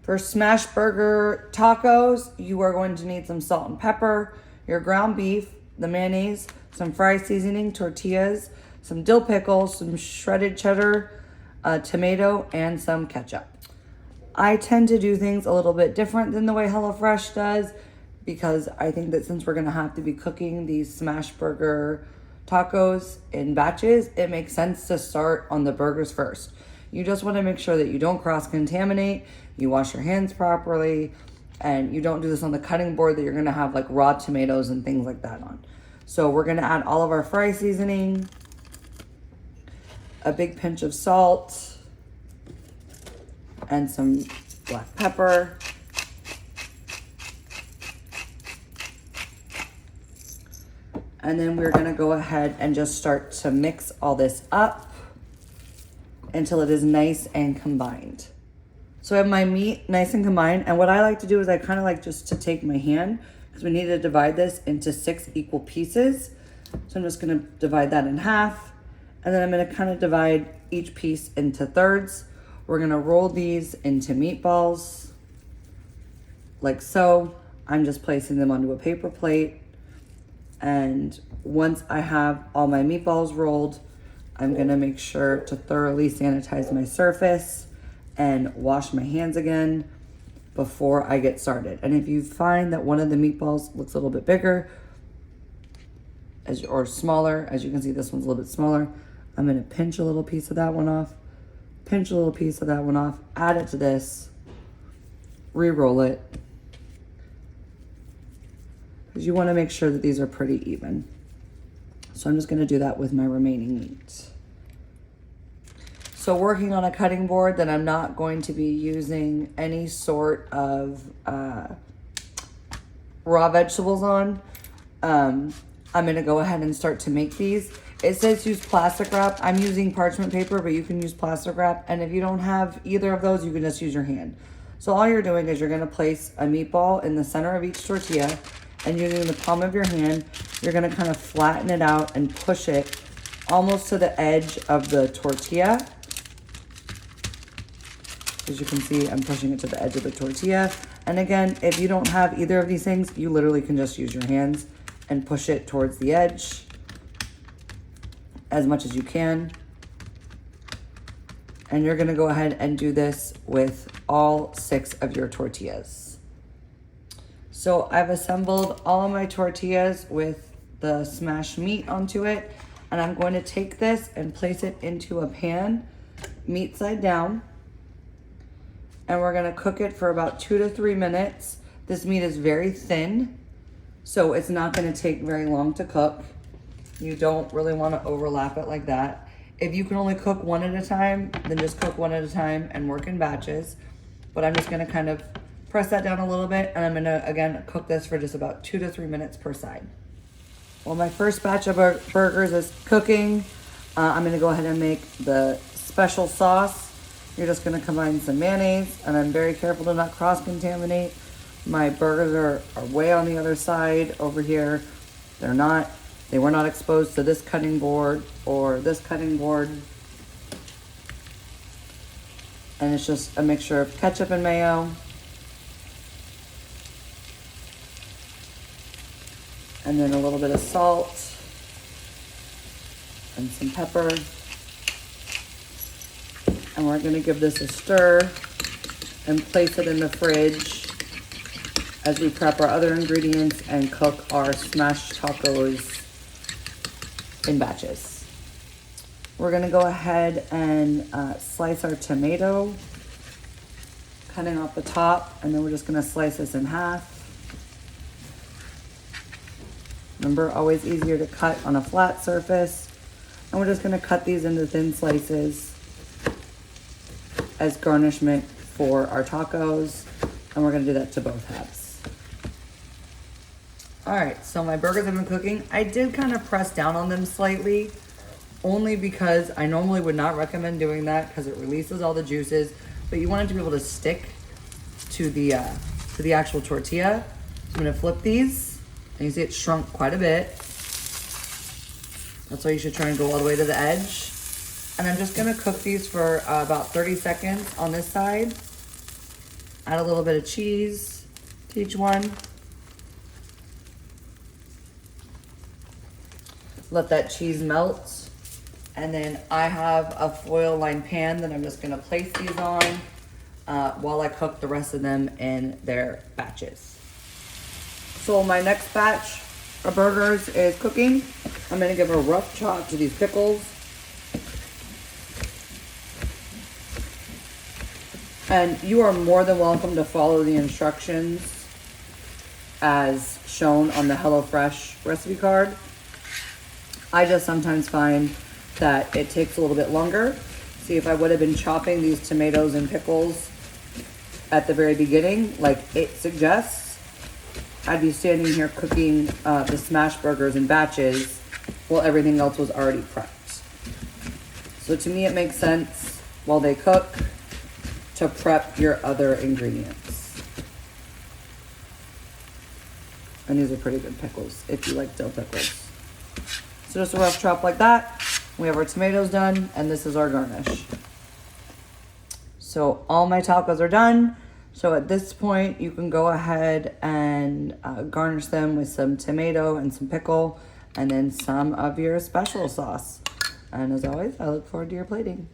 For smash burger tacos, you are going to need some salt and pepper, your ground beef, the mayonnaise, some fry seasoning, tortillas, some dill pickles, some shredded cheddar, tomato, and some ketchup. I tend to do things a little bit different than the way HelloFresh does because I think that since we're gonna have to be cooking these smash burger tacos in batches, it makes sense to start on the burgers first. You just wanna make sure that you don't cross-contaminate, you wash your hands properly, and you don't do this on the cutting board that you're gonna have like raw tomatoes and things like that on. So we're gonna add all of our fry seasoning, a big pinch of salt, and some black pepper. And then we're gonna go ahead and just start to mix all this up until it is nice and combined. So I have my meat nice and combined, and what I like to do is I kind of like just to take my hand, because we need to divide this into 6 equal pieces. So I'm just gonna divide that in half, and then I'm gonna kind of divide each piece into thirds. We're gonna roll these into meatballs, like so. I'm just placing them onto a paper plate, and once I have all my meatballs rolled, I'm gonna make sure to thoroughly sanitize my surface and wash my hands again before I get started. And if you find that one of the meatballs looks a little bit bigger or smaller, as you can see this one's a little bit smaller, I'm gonna pinch a little piece of that one off, pinch a little piece of that one off, add it to this, re-roll it, because you wanna make sure that these are pretty even. So I'm just gonna do that with my remaining meat. So working on a cutting board that I'm not going to be using any sort of raw vegetables on, I'm gonna go ahead and start to make these. It says use plastic wrap. I'm using parchment paper, but you can use plastic wrap. And if you don't have either of those, you can just use your hand. So all you're doing is you're gonna place a meatball in the center of each tortilla, and using the palm of your hand, you're gonna kind of flatten it out and push it almost to the edge of the tortilla. As you can see, I'm pushing it to the edge of the tortilla. And again, if you don't have either of these things, you literally can just use your hands and push it towards the edge as much as you can. And you're gonna go ahead and do this with all 6 of your tortillas. So I've assembled all of my tortillas with the smashed meat onto it. And I'm going to take this and place it into a pan, meat side down. And we're gonna cook it for about 2 to 3 minutes. This meat is very thin, so it's not gonna take very long to cook. You don't really wanna overlap it like that. If you can only cook one at a time, then just cook one at a time and work in batches. But I'm just gonna kind of press that down a little bit, and I'm gonna, again, cook this for just about 2 to 3 minutes per side. Well, my first batch of burgers is cooking. I'm gonna go ahead and make the special sauce. You're just gonna combine some mayonnaise, and I'm very careful to not cross-contaminate. My burgers are way on the other side over here. They were not exposed to this cutting board or this cutting board. And it's just a mixture of ketchup and mayo. And then a little bit of salt and some pepper. And we're gonna give this a stir and place it in the fridge as we prep our other ingredients and cook our smashed tacos in batches. We're gonna go ahead and slice our tomato, cutting off the top, and then we're just gonna slice this in half. Remember, always easier to cut on a flat surface. And we're just gonna cut these into thin slices as garnishment for our tacos. And we're gonna do that to both halves. All right, so my burgers have been cooking. I did kind of press down on them slightly, only because I normally would not recommend doing that because it releases all the juices, but you want it to be able to stick to the actual tortilla. I'm gonna flip these, and you see it shrunk quite a bit. That's why you should try and go all the way to the edge. And I'm just gonna cook these for about 30 seconds on this side. Add a little bit of cheese to each one. Let that cheese melt. And then I have a foil lined pan that I'm just gonna place these on while I cook the rest of them in their batches. So my next batch of burgers is cooking. I'm gonna give a rough chop to these pickles. And you are more than welcome to follow the instructions as shown on the HelloFresh recipe card. I just sometimes find that it takes a little bit longer. See, if I would have been chopping these tomatoes and pickles at the very beginning, like it suggests, I'd be standing here cooking the smash burgers in batches while everything else was already prepped. So to me, it makes sense while they cook to prep your other ingredients. And these are pretty good pickles if you like dill pickles. So just a rough chop like that. We have our tomatoes done, and this is our garnish. So all my tacos are done. So at this point, you can go ahead and garnish them with some tomato and some pickle, and then some of your special sauce. And as always, I look forward to your plating.